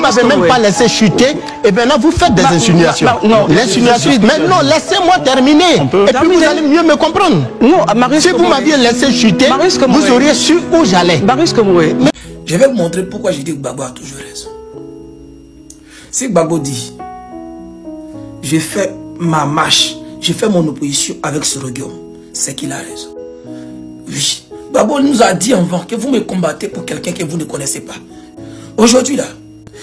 m'avez même pas laissé chuter, et maintenant vous faites des insinuations. L'insinuation. Mais non, laissez-moi terminer. Et puis vous allez mieux me comprendre. Non, Marius, si vous m'aviez laissé chuter, vous auriez su où j'allais. Marius Komoué. Je vais vous montrer pourquoi je dis que Gbagbo a toujours raison. Si Gbagbo dit, je fais ma marche, je fais mon opposition avec Soroguium, c'est qu'il a raison. Oui. Gbagbo nous a dit avant que vous me combattez pour quelqu'un que vous ne connaissez pas. Aujourd'hui là,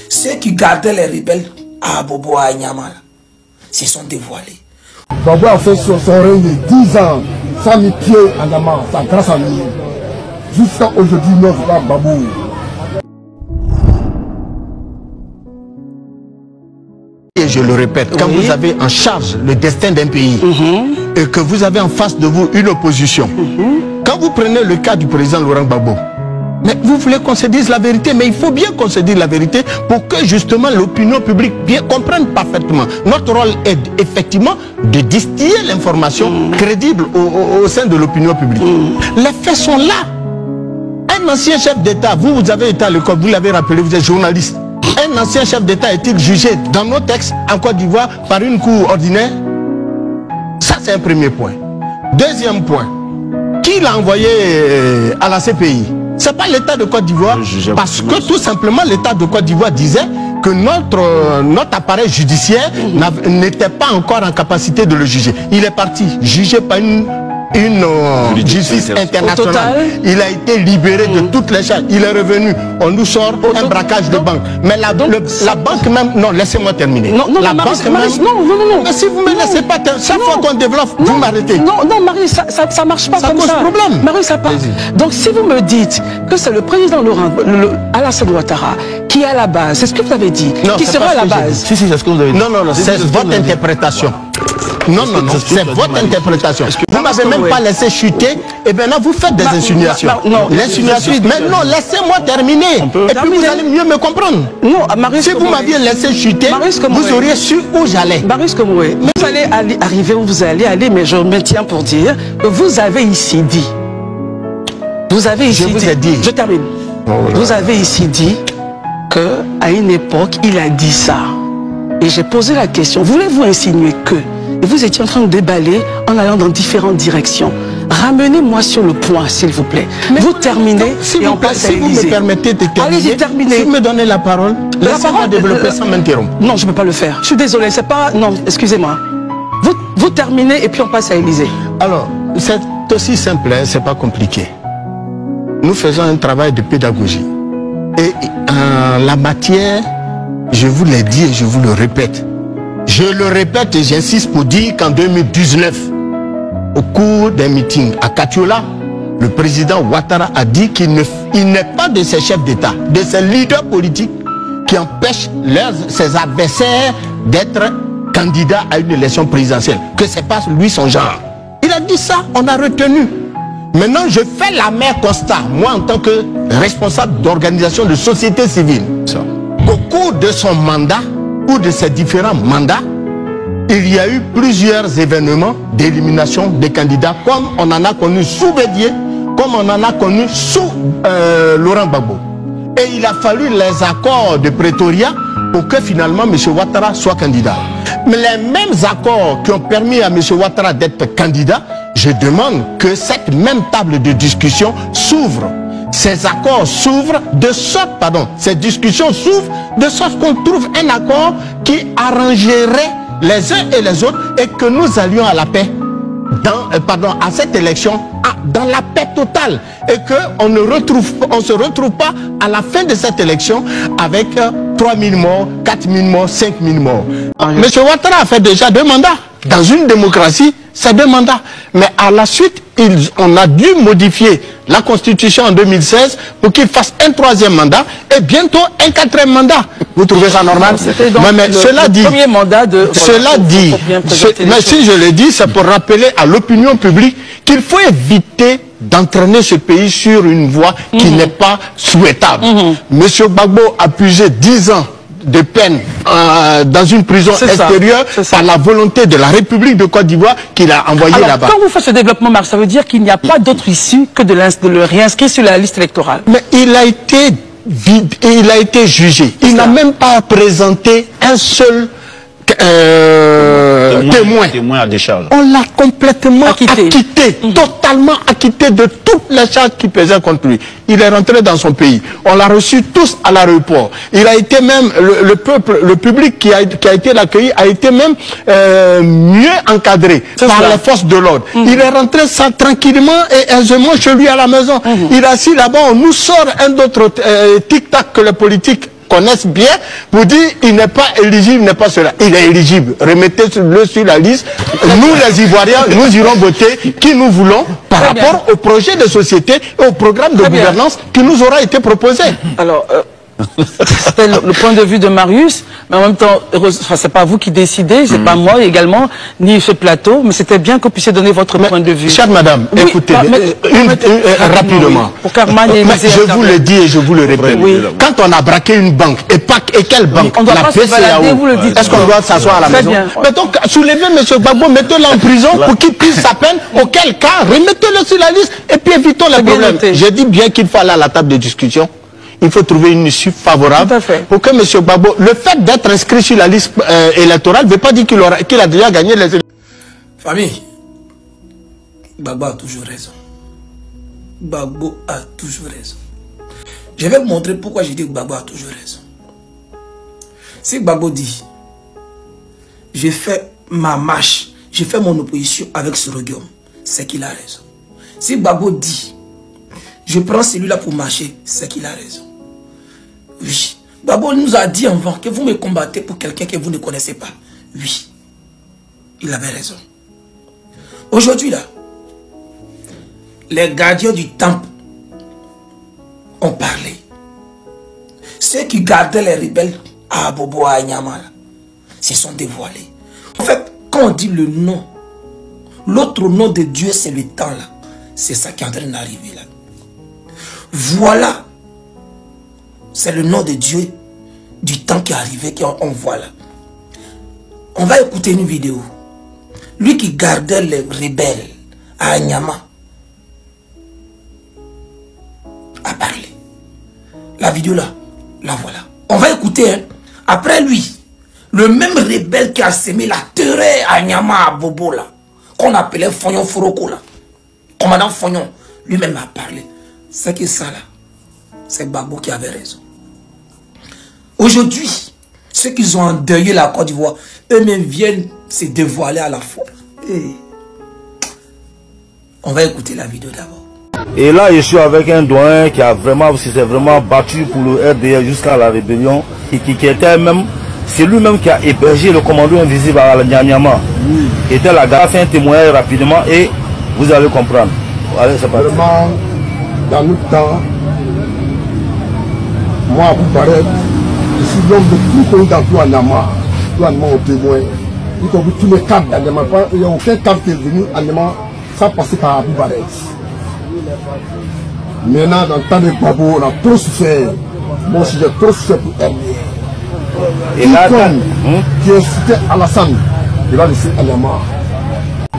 ceux qui gardaient les rebelles à Bobo, à Nyama, se sont dévoilés. Gbagbo a fait son règne de 10 ans, sans mis pied en Nyama, sans grâce à nous. Jusqu'à aujourd'hui, nous ne pas Gbagbo. Et je le répète, quand vous avez en charge le destin d'un pays et que vous avez en face de vous une opposition, quand vous prenez le cas du président Laurent Gbagbo, mais vous voulez qu'on se dise la vérité, mais il faut bien qu'on se dise la vérité pour que justement l'opinion publique comprenne parfaitement. Notre rôle est effectivement de distiller l'information crédible au sein de l'opinion publique. Les faits sont là. Un ancien chef d'État, vous avez été à l'école, vous l'avez rappelé, vous êtes journaliste. Un ancien chef d'État est-il jugé dans nos textes en Côte d'Ivoire par une cour ordinaire? Ça, c'est un premier point. Deuxième point, qui l'a envoyé à la CPI? Ce n'est pas l'État de Côte d'Ivoire, parce que tout simplement l'État de Côte d'Ivoire disait que notre appareil judiciaire n'était pas encore en capacité de le juger. Il est parti, jugé par une justice internationale. Il a été libéré de toutes les charges. Il est revenu. On nous sort un braquage de banque. Mais la banque même... Non, laissez-moi terminer. La banque même... Non. Mais si vous ne me laissez pas... Chaque fois qu'on développe, vous m'arrêtez. Non, Marie, ça ne marche pas comme ça. Ça cause problème. Marie, ça part. Donc si vous me dites que c'est le président Laurent Alassane Ouattara qui est à la base, c'est ce que vous avez dit, qui sera à la base. Si, c'est ce que vous avez dit. Non, c'est votre interprétation. Non, c'est votre interprétation. Vous m'avez même pas laissé chuter, et maintenant vous faites des insinuations. L'insinuation. Mais non, laissez-moi terminer. Et puis vous allez mieux me comprendre. Non, Marius, si vous m'aviez laissé chuter, vous auriez su où j'allais. Marius Komoué, vous allez arriver où vous allez aller, mais je me tiens pour dire que vous avez ici dit. Vous avez ici dit. Je vous ai dit. Je termine. Vous avez ici dit qu'à une époque, il a dit ça. Et j'ai posé la question, voulez-vous insinuer que... Et vous étiez en train de déballer en allant dans différentes directions. Ramenez-moi sur le point, s'il vous plaît. Mais vous terminez et on passe à Élysée. Si vous me permettez de terminer, allez-y, terminez. Si vous me donnez la parole, laissez-moi développer sans m'interrompre. Non, je ne peux pas le faire. Je suis désolé, c'est pas... Non, excusez-moi. Vous terminez et puis on passe à Élysée. Alors, c'est aussi simple, hein, c'est pas compliqué. Nous faisons un travail de pédagogie. Et en la matière, je vous l'ai dit et je vous le répète. Je le répète et j'insiste pour dire qu'en 2019, au cours d'un meeting à Katiola, le président Ouattara a dit qu'il n'est pas de ses chefs d'État, de ses leaders politiques qui empêchent ses adversaires d'être candidats à une élection présidentielle. Que ce n'est pas lui son genre. Il a dit ça, on a retenu. Maintenant, je fais l'amère constat, moi en tant que responsable d'organisation de société civile. Au cours de son mandat, ou de ces différents mandats, il y a eu plusieurs événements d'élimination des candidats, comme on en a connu sous Bédié, comme on en a connu sous Laurent Gbagbo. Et il a fallu les accords de Pretoria pour que finalement M. Ouattara soit candidat. Mais les mêmes accords qui ont permis à M. Ouattara d'être candidat, je demande que cette même table de discussion s'ouvre. Ces accords s'ouvrent de sorte, ces discussions s'ouvrent de sorte qu'on trouve un accord qui arrangerait les uns et les autres et que nous allions à la paix, à cette élection, dans la paix totale et qu'on ne se retrouve pas à la fin de cette élection avec 3 000 morts, 4 000 morts, 5 000 morts. M. Ouattara a fait déjà 2 mandats. Dans une démocratie, c'est 2 mandats. Mais à la suite, on a dû modifier la Constitution en 2016 pour qu'il fasse un 3e mandat et bientôt un 4e mandat. Vous trouvez ça normal? Mais cela dit, mais si je le dis, c'est pour rappeler à l'opinion publique qu'il faut éviter d'entraîner ce pays sur une voie qui n'est pas souhaitable. Monsieur Gbagbo a puisé 10 ans de peine dans une prison extérieure par la volonté de la République de Côte d'Ivoire qu'il a envoyé là-bas. Quand vous faites ce développement, Marc, ça veut dire qu'il n'y a pas d'autre issue que de le réinscrire sur la liste électorale. Mais il a été il a été jugé. Il n'a même pas présenté un seul témoin à décharge. On l'a complètement acquitté, totalement acquitté de toutes les charges qui pesaient contre lui. Il est rentré dans son pays. On l'a reçu tous à l'aéroport. Il a été même, le public qui a été l'accueilli a été même mieux encadré par les forces de l'ordre. Il est rentré ça tranquillement et aisément chez lui à la maison. Il est assis là-bas, on nous sort un autre tic-tac que les politiques connaissent bien pour dire il n'est pas éligible, il n'est pas cela. Il est éligible. Remettez-le sur la liste. Nous les Ivoiriens, nous irons voter qui nous voulons par rapport au projet de société et au programme de gouvernance qui nous aura été proposé. Alors, c'était le point de vue de Marius, mais en même temps, c'est pas vous qui décidez, c'est pas moi également, ni ce plateau, mais c'était bien que vous puissiez donner votre point de vue. Chère madame, écoutez, rapidement. Pour Carman et je vous le dis et je vous le répète. Quand on a braqué une banque, et quelle banque? On doit pas se balader, vous le dites. Est-ce qu'on doit s'asseoir à la maison? Mais donc, soulevez M. Gbagbo, mettez-le en prison pour qu'il puisse sa peine, auquel cas, remettez-le sur la liste et puis évitons les problèmes. J'ai dit bien qu'il faut aller à la table de discussion. Il faut trouver une issue favorable pour que M. Gbagbo, le fait d'être inscrit sur la liste électorale ne veut pas dire qu'il a déjà gagné les élections. Famille, Gbagbo a toujours raison. Gbagbo a toujours raison. Je vais vous montrer pourquoi j'ai dit que Gbagbo a toujours raison. Si Gbagbo dit, j'ai fait ma marche, j'ai fait mon opposition avec Sorogium, c'est qu'il a raison. Si Gbagbo dit, je prends celui-là pour marcher, c'est qu'il a raison. Oui. Gbagbo nous a dit avant que vous me combattez pour quelqu'un que vous ne connaissez pas. Oui. Il avait raison. Aujourd'hui, là, les gardiens du temple ont parlé. Ceux qui gardaient les rebelles à Abobo, à Nyama, se sont dévoilés. En fait, quand on dit le nom, l'autre nom de Dieu, c'est le temps, là. C'est ça qui est en train d'arriver, là. Voilà, c'est le nom de Dieu du temps qui est arrivé, qu'on voit là. On va écouter une vidéo. Lui qui gardait les rebelles à Anyama a parlé. La vidéo là, la voilà. On va écouter, hein. Après lui, le même rebelle qui a semé la terreur à Anyama, à Bobo là, qu'on appelait Fognon Foroko là, commandant Fognon, lui-même a parlé. C'est que ça là, c'est Gbagbo qui avait raison. Aujourd'hui, ceux qui ont endeuillé la Côte d'Ivoire, eux-mêmes viennent se dévoiler à la fois. Et on va écouter la vidéo d'abord. Et là, je suis avec un doyen qui a vraiment, s'est vraiment battu pour le RDR jusqu'à la rébellion, et qui était même, c'est lui-même qui a hébergé le commando invisible à la Nyama. Il était là, il a fait un témoignage rapidement et vous allez comprendre. Allez, c'est parti. Dans notre temps, moi, à vous paraître, je suis l'homme de tout pays dans tout Anyama. Tout Anyama au témoin. Y compris tous les cadres d'Anyama. Il n'y a aucun cadre qui est venu à Anyama sans passer par Abou Barret. Maintenant, dans le temps de Gbagbo, on a trop souffert. Moi aussi, j'ai trop souffert pour RDR. Et là, qui incitait Alassane, il a laissé Anyama.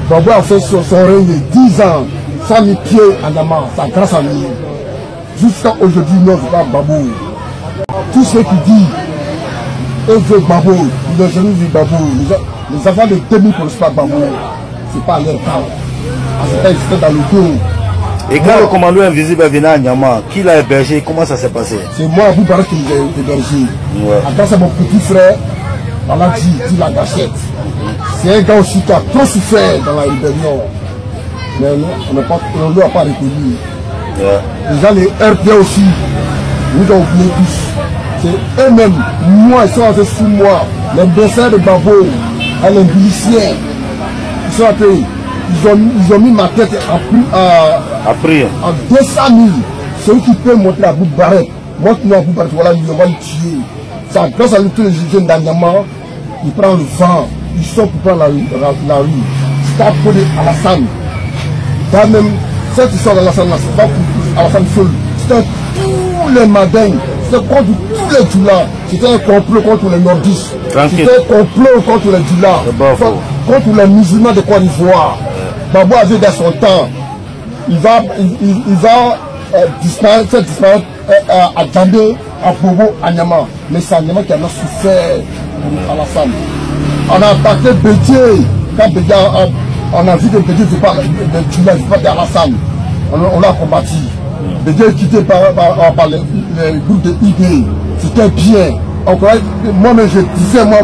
Gbagbo a fait son règne de 10 ans. Sans mis pied en Anyama, c'est grâce à lui. Jusqu'à aujourd'hui, non, c'est pas Gbagbo. Tout ce qui dit, eux veulent Gbagbo, les jeunes disent Gbagbo, les enfants de 2000 ne connaissent pas Gbagbo. C'est pas leur temps. C'était dans le dos. Et quand le commando invisible est venu à Nyama, qui l'a hébergé, comment ça s'est passé? C'est moi, vous parlez qui l'ai hébergé. Après, c'est mon petit frère, Baladji, dit la gâchette. C'est un gars aussi qui a trop souffert dans la rébellion. Mais on ne l'a pas reconnu. Déjà les RP aussi, nous ont oublié tous. C'est eux-mêmes, moi, ils sont entrés sous moi. Les dessins de Gbagbo, les miliciens, ils sont entrés. Ils ont mis ma tête à 200 000. Celui qui peut montrer à Abou Barret, montre-nous à Abou Barret, voilà, on va le tuer. C'est grâce à lui, tous les jeunes d'Anyama, ils prennent le vent, ils sont pour prendre la rue. C'est à cause d'Alassane. Même cette histoire d'Alassane, c'est pas pour Alassane seul. C'était tous les Madins, c'était contre tous les Djoula. C'était un complot contre les nordistes. C'était un complot contre les Djoula, contre les musulmans de Côte d'Ivoire. Gbagbo avait dans son temps, il va disparaître à Djandé, à Bobo, à Niama. Mais c'est à Niama qui en a souffert à la femme. On a attaqué Bédié. Quand Bédié, on a vu que Bédié ne veut pas d'Alassane. On l'a combattu. Bédié est quitté par les groupes de ID. C'était bien. Moi-même, je disais, moi,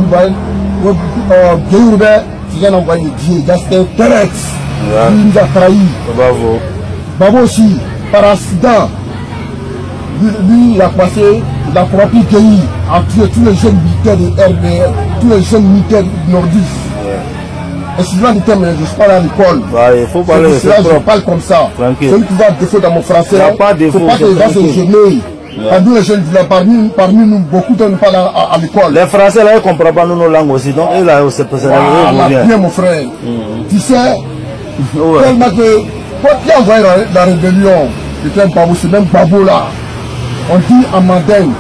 Guéroubé, si j'ai envoyé Dieu, c'était direct. Il nous a trahi. Bravo. Bravo aussi, par accident. Lui, il a passé, il a corrompu le pays, a tué tous les jeunes militaires de RDR, tous les jeunes militaires nordistes. Et si je ne suis pas à l'école. Il faut parler. Je parle comme ça. Tranquille. Celui qui va défaut dans mon français, il n'y a pas de défaut. Il ne faut pas que les gens se gêner. Nous, les jeunes, parmi nous, beaucoup de ne pas à l'école. Les Français, là, ils ne comprennent pas nos langues aussi. Donc, ils c'est bien, mon frère. Tu sais, tellement que, quand tu as envoyé la rébellion, c'était un babou, c'est même babou là. On dit en mandingue,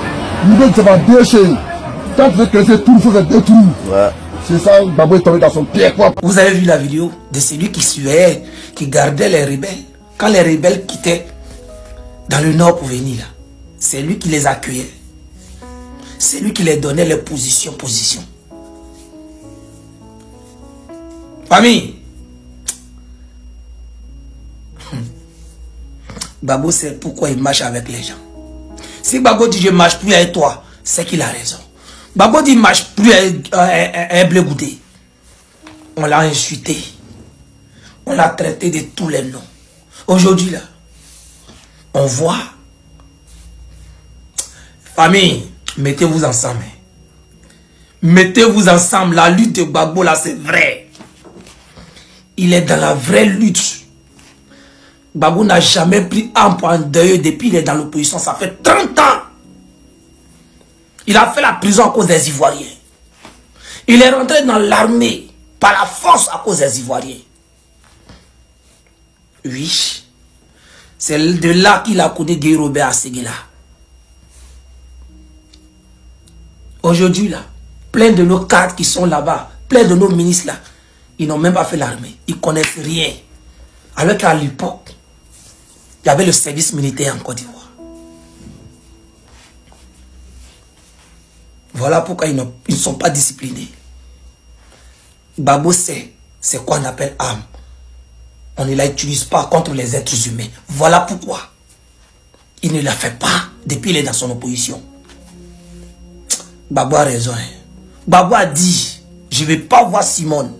l'idée de se faire déchirer. Quand tu veux creuser tout, il faut se détruire. C'est ça, babou est tombé dans son pied. Vous avez vu la vidéo de celui qui suivait, qui gardait les rebelles. Quand les rebelles quittaient dans le nord pour venir là. C'est lui qui les accueillait. C'est lui qui les donnait les positions. Famille. Babo sait pourquoi il marche avec les gens. Si Babo dit je ne marche plus avec toi, c'est qu'il a raison. Babo dit je ne marche plus avec Blé Goudé. On l'a insulté. On l'a traité de tous les noms. Aujourd'hui là, on voit. Famille, mettez-vous ensemble. Mettez-vous ensemble. La lutte de Gbagbo là, c'est vrai. Il est dans la vraie lutte. Gbagbo n'a jamais pris un point d'œil depuis qu'il est dans l'opposition. Ça fait 30 ans. Il a fait la prison à cause des Ivoiriens. Il est rentré dans l'armée par la force à cause des Ivoiriens. Oui. C'est de là qu'il a connu Guéroubé à Séguéla. Aujourd'hui, là, plein de nos cadres qui sont là-bas, plein de nos ministres, là, ils n'ont même pas fait l'armée. Ils ne connaissent rien. Alors qu'à l'époque, il y avait le service militaire en Côte d'Ivoire. Voilà pourquoi ils ne sont pas disciplinés. Babo sait, c'est quoi on appelle arme. On ne l'utilise pas contre les êtres humains. Voilà pourquoi il ne la fait pas depuis qu'il est dans son opposition. Babo a raison. Babo a dit, je ne vais pas voir Simone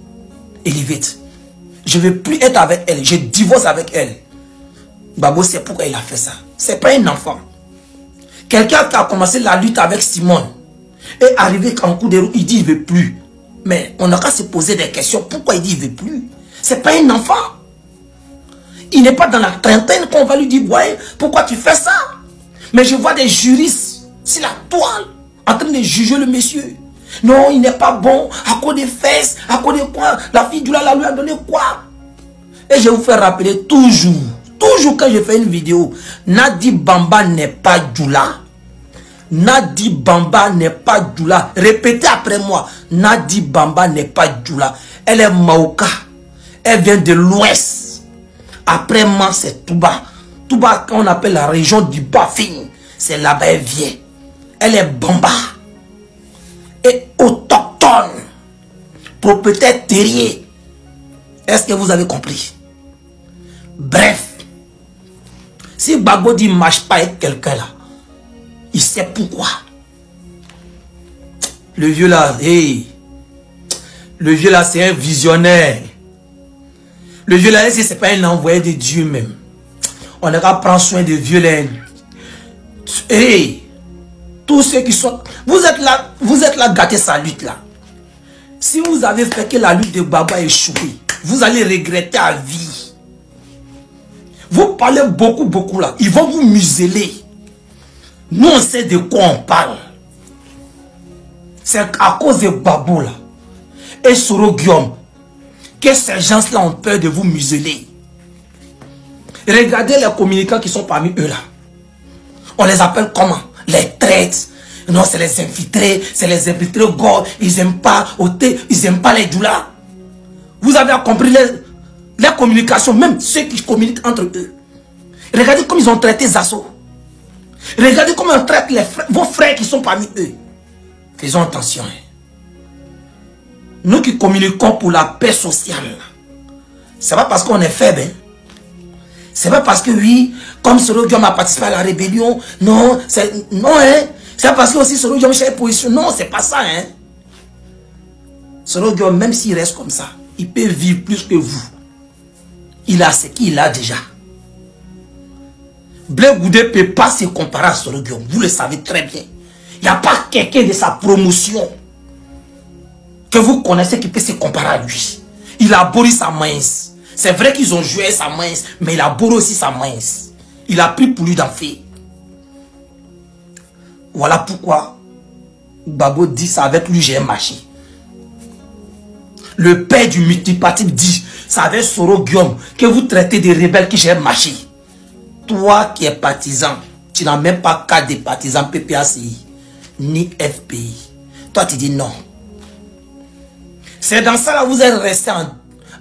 Elivette. Je ne vais plus être avec elle. Je divorce avec elle. Babo sait pourquoi il a fait ça. Ce n'est pas un enfant. Quelqu'un qui a commencé la lutte avec Simone est arrivé qu'en coup de roue, il dit il ne veut plus. Mais on n'a qu'à se poser des questions. Pourquoi il dit il ne veut plus? Ce n'est pas un enfant. Il n'est pas dans la trentaine qu'on va lui dire, ouais, pourquoi tu fais ça? Mais je vois des juristes sur la toile en train de juger le monsieur. Non, il n'est pas bon. À cause des fesses, à cause de quoi? La fille du là lui a donné quoi? Et je vous fais rappeler toujours quand je fais une vidéo, Nadi Bamba n'est pas Djoula. Nadi Bamba n'est pas Djoula. Répétez après moi. Nadi Bamba n'est pas Djoula. Elle est Maoka. Elle vient de l'ouest. Après moi, c'est Touba. Touba, qu'on appelle la région du Bafing. C'est là-bas elle vient. Elle est Bamba. Et autochtone. Propriétaire terrier. Est-ce que vous avez compris? Bref. Si Gbagbo dit ne marche pas avec quelqu'un là, il sait pourquoi. Le vieux là, hey, le vieux là c'est un visionnaire. Le vieux là, c'est pas un envoyé de Dieu même. On a qu'à prendre soin des vieux là. Hey, tous ceux qui sont... Vous êtes là gâter sa lutte là. Si vous avez fait que la lutte de Gbagbo a échoué, vous allez regretter à vie. Vous parlez beaucoup là. Ils vont vous museler. Nous on sait de quoi on parle. C'est à cause de Gbagbo là. Et Soro Guillaume. Que ces gens-là ont peur de vous museler. Regardez les communicants qui sont parmi eux là. On les appelle comment? Les traites. Non, c'est les infiltrés. C'est les infiltrés gore. Ils n'aiment pas Oté. Ils n'aiment pas les doulas. Vous avez compris les communications, même ceux qui communiquent entre eux. Regardez comme ils ont traité Zasso. Regardez comment on traite vos frères qui sont parmi eux. Faisons attention. Nous qui communiquons pour la paix sociale, c'est pas parce qu'on est faible. C'est pas parce que oui, comme Soro Guillaume a participé à la rébellion. Non, c'est parce que aussi Soro Guillaume cherche position. Non, c'est pas ça. Soro Guillaume, même s'il reste comme ça, il peut vivre plus que vous. Il a ce qu'il a déjà. Blé Goudé ne peut pas se comparer à Soro Guillaume. Vous le savez très bien. Il n'y a pas quelqu'un de sa promotion que vous connaissez qui peut se comparer à lui. Il a bourré sa mince. C'est vrai qu'ils ont joué sa mince, mais il a bourré aussi sa mince. Il a pris pour lui d'en faire. Voilà pourquoi Gbagbo dit ça avec lui, j'ai marché. Le père du multipartite dit, c'est avec Soro Guillaume que vous traitez des rebelles qui j'ai marché. Toi qui es partisan, tu n'as même pas carte de partisan PPACI, ni FPI. Toi tu dis non. C'est dans ça là vous êtes resté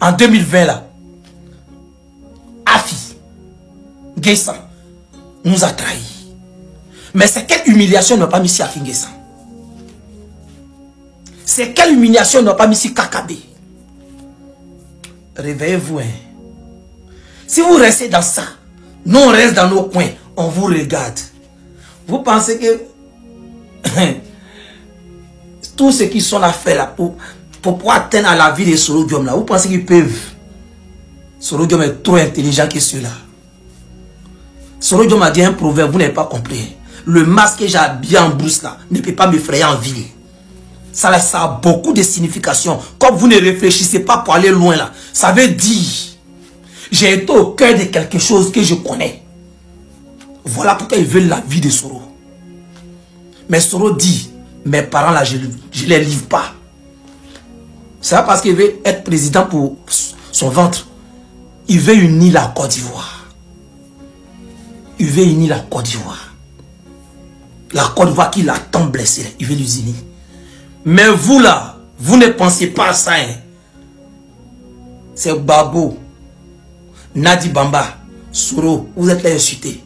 en 2020 là. Afi, Guessan nous a trahis. Mais c'est quelle humiliation n'a pas mis ici Afi Guessan? C'est quelle humiliation n'a pas mis ici Kakabé? Réveillez-vous. Si vous restez dans ça, nous on reste dans nos coins, on vous regarde. Vous pensez que tous ceux qui sont là faire là pour pouvoir atteindre à la vie de Soro Guillaume là, vous pensez qu'ils peuvent? Soro Guillaume est trop intelligent que ceux-là. Soro Guillaume a dit un proverbe, vous n'avez pas compris. Le masque que j'ai habillé en brousse là ne peut pas m'effrayer en ville. Ça a beaucoup de signification. Comme vous ne réfléchissez pas pour aller loin là, ça veut dire j'ai été au cœur de quelque chose que je connais. Voilà pourquoi ils veulent la vie de Soro. Mais Soro dit, mes parents là, je ne les livre pas. C'est pas parce qu'il veut être président pour son ventre. Il veut unir la Côte d'Ivoire. Il veut unir la Côte d'Ivoire. La Côte d'Ivoire qui l'a tant blessé, il veut les unir. Mais vous là, vous ne pensez pas à ça. C'est Gbagbo, Nadi Bamba, Soro, vous êtes là insultés.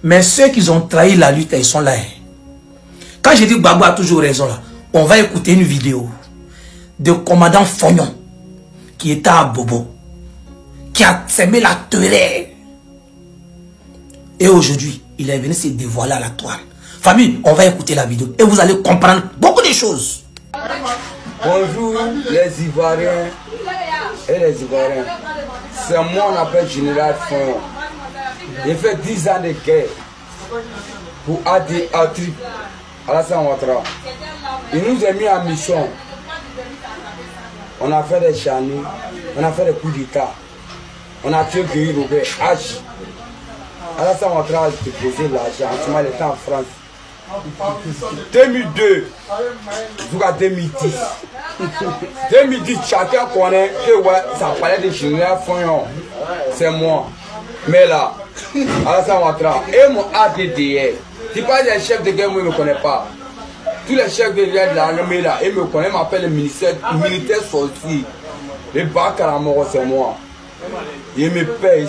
Mais ceux qui ont trahi la lutte, ils sont là. Quand je dis que Gbagbo a toujours raison là, on va écouter une vidéo de commandant Fognon qui était à Bobo, qui a semé la terreur. Et aujourd'hui, il est venu se dévoiler à la toile. Famille, on va écouter la vidéo et vous allez comprendre beaucoup de choses. Bonjour les Ivoiriens et les Ivoiriens. C'est moi on appelle Général Fognon. Il fait 10 ans de guerre pour Atri, Alassane Ouattara. Il nous a mis en mission. On a fait des charniers, on a fait des coups d'État. On a tué Guy Robert H. Alassane Ouattara a déposé l'argent. En ce moment, il était en France. 2002 jusqu'à 2010. 2010, chacun connaît que ouais, ça parlait de Général Fognon. C'est moi. Mais là, Alassane Ouattara et mon ADDR. Tu parles des chefs de guerre, moi je ne me connais pas. Tous les chefs de guerre de l'armée là, ils me connaissent, ils m'appellent le militaire sorti. Les Bakaramoro, c'est moi. Il me paye.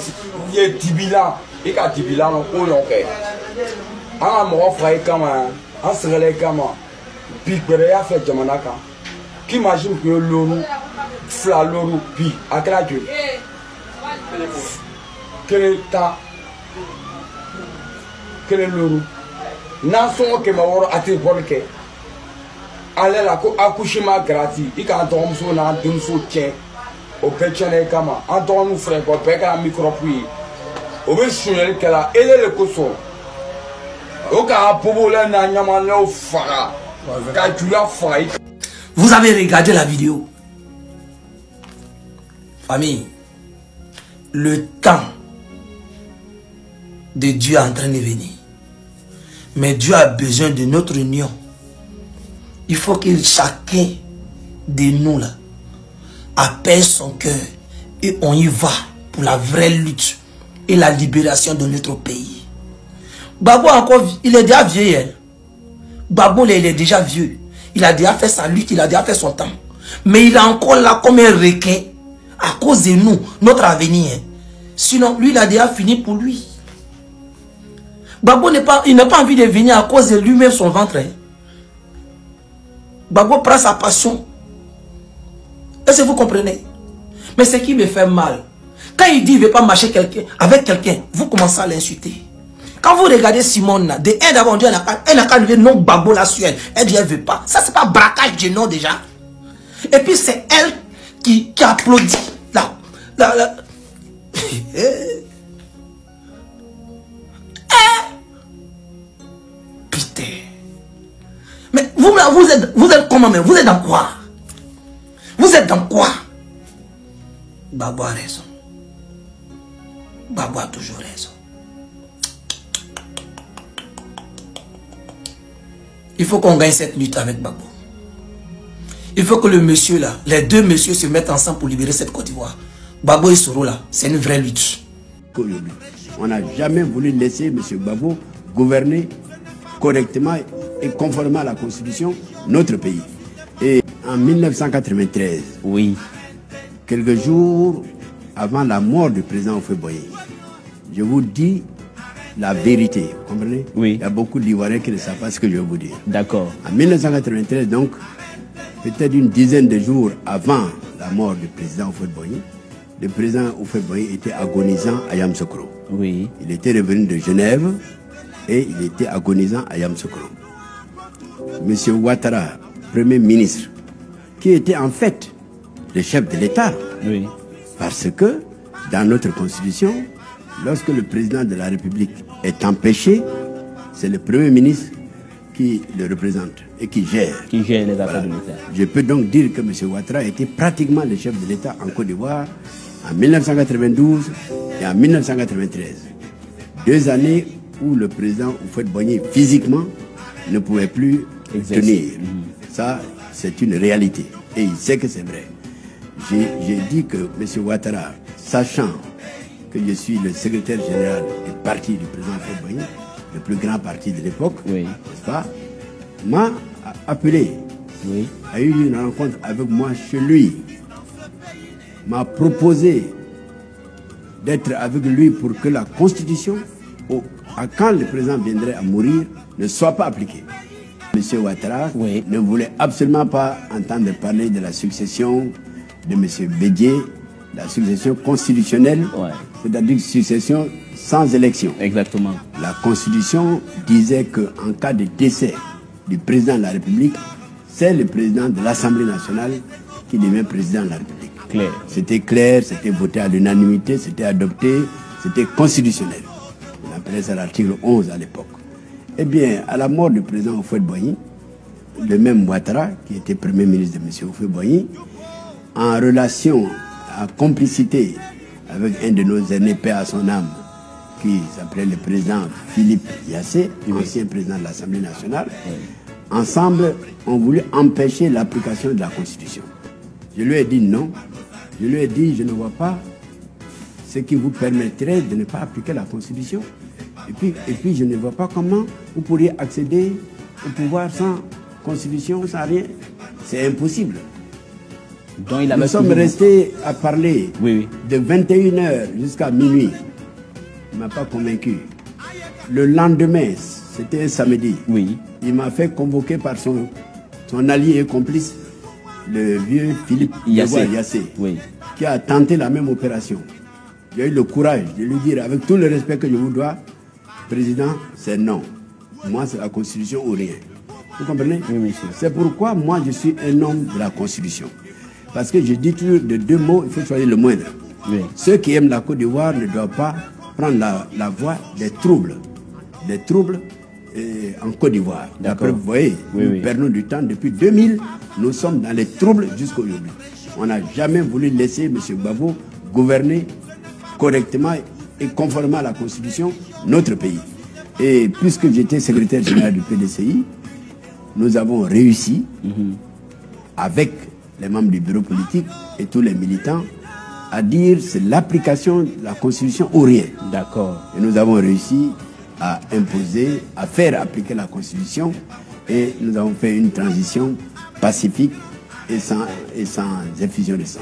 Il est Tibila. Il a Tibila, on peut l'enquête. En amoureux frère comme en serait comme puis Béréa fait Jamanaka qui imagine que l'eau fla l'eau puis à quel âge quel temps quel l'eau n'a son que ma woro a été volé allez la accouchement gratuit il quand on se na d'un soutien au pétionnel comme en ton nous frère pour péter un micro puis au besoin qu'elle a elle le coso. Vous avez regardé la vidéo. Famille, le temps de Dieu est en train de venir. Mais Dieu a besoin de notre union. Il faut que chacun de nous là apaise son cœur et on y va pour la vraie lutte et la libération de notre pays. Gbagbo encore, il est déjà vieux. Gbagbo, il est déjà vieux. Il a déjà fait sa lutte, il a déjà fait son temps. Mais il est encore là comme un requin à cause de nous, notre avenir. Sinon, lui, il a déjà fini pour lui. Gbagbo il n'a pas envie de venir à cause de lui-même son ventre. Hein. Gbagbo prend sa passion. Est-ce que vous comprenez? Mais ce qui me fait mal, quand il dit qu'il ne veut pas marcher avec quelqu'un, vous commencez à l'insulter. Quand vous regardez Simone, de un d'abord, elle n'a qu'à lever non Gbagbo là sur elle. Elle dit elle ne veut pas. Ça, c'est pas braquage de nom déjà. Et puis c'est elle qui applaudit. Putain. Mais vous êtes comment même? Vous êtes dans quoi? Vous êtes dans quoi? Gbagbo a raison. Gbagbo a toujours raison. Il faut qu'on gagne cette lutte avec Gbagbo. Il faut que le monsieur là, les deux messieurs se mettent ensemble pour libérer cette Côte d'Ivoire. Gbagbo et Soro là, c'est une vraie lutte. On n'a jamais voulu laisser M. Gbagbo gouverner correctement et conformément à la Constitution notre pays. Et en 1993, oui, quelques jours avant la mort du président Houphouët-Boigny, je vous dis la vérité, vous comprenez? Oui. Il y a beaucoup d'Ivoiriens qui ne savent pas ce que je vais vous dire. D'accord. En 1993, donc, peut-être une dizaine de jours avant la mort du président Houphouët-Boigny, le président Houphouët-Boigny était agonisant à Yamoussoukro. Oui. Il était revenu de Genève et il était agonisant à Yamoussoukro. Monsieur Ouattara, Premier ministre, qui était en fait le chef de l'État. Oui. Parce que dans notre Constitution, lorsque le président de la République est empêché, c'est le Premier ministre qui le représente et qui gère. Qui gère les affaires de l'État. Je peux donc dire que M. Ouattara était pratiquement le chef de l'État en Côte d'Ivoire en 1992 et en 1993. 2 années où le président Houphouët-Boigny physiquement ne pouvait plus tenir. Ça, c'est une réalité. Et il sait que c'est vrai. J'ai dit que M. Ouattara, sachant que je suis le secrétaire général du parti du président Houphouët-Boigny, le plus grand parti de l'époque, oui, n'est-ce pas, m'a appelé, oui, a eu une rencontre avec moi chez lui, m'a proposé d'être avec lui pour que la Constitution, quand le président viendrait à mourir, ne soit pas appliquée. M. Ouattara oui, ne voulait absolument pas entendre parler de la succession de M. Bédié, la succession constitutionnelle, ouais, c'est-à-dire une succession sans élection. Exactement. La Constitution disait qu'en cas de décès du président de la République, c'est le président de l'Assemblée nationale qui devient président de la République. Clair. C'était clair, c'était voté à l'unanimité, c'était adopté, c'était constitutionnel. On appelait ça l'article 11 à l'époque. Eh bien, à la mort du président Houphouët-Boigny, le même Ouattara, qui était Premier ministre de M. Houphouët-Boigny, en relation, en complicité avec un de nos aînés, paix à son âme, qui s'appelait le président Philippe Yassé, ancien président de l'Assemblée nationale, ensemble ont voulu empêcher l'application de la Constitution. Je lui ai dit non. Je lui ai dit, je ne vois pas ce qui vous permettrait de ne pas appliquer la Constitution. Et puis je ne vois pas comment vous pourriez accéder au pouvoir sans Constitution, sans rien. C'est impossible. Donc, il Nous sommes restés à parler de 21h jusqu'à minuit. Il ne m'a pas convaincu. Le lendemain, c'était un samedi, il m'a fait convoquer par son allié et complice, le vieux Philippe Yassé, qui a tenté la même opération. J'ai eu le courage de lui dire, avec tout le respect que je vous dois, président, c'est non. Moi, c'est la Constitution ou rien. Vous comprenez? Oui, monsieur. C'est pourquoi moi, je suis un homme de la Constitution. Parce que je dis toujours de 2 mots, il faut choisir le moindre. Oui. Ceux qui aiment la Côte d'Ivoire ne doivent pas prendre la voie des troubles. Des troubles en Côte d'Ivoire. D'après, vous voyez, nous perdons du temps. Depuis 2000, nous sommes dans les troubles jusqu'à aujourd'hui. On n'a jamais voulu laisser M. Gbagbo gouverner correctement et conformément à la Constitution notre pays. Et puisque j'étais secrétaire général du PDCI, nous avons réussi avec les membres du bureau politique et tous les militants à dire c'est l'application de la Constitution ou rien. D'accord. Et nous avons réussi à imposer, à faire appliquer la Constitution et nous avons fait une transition pacifique et sans effusion de sang.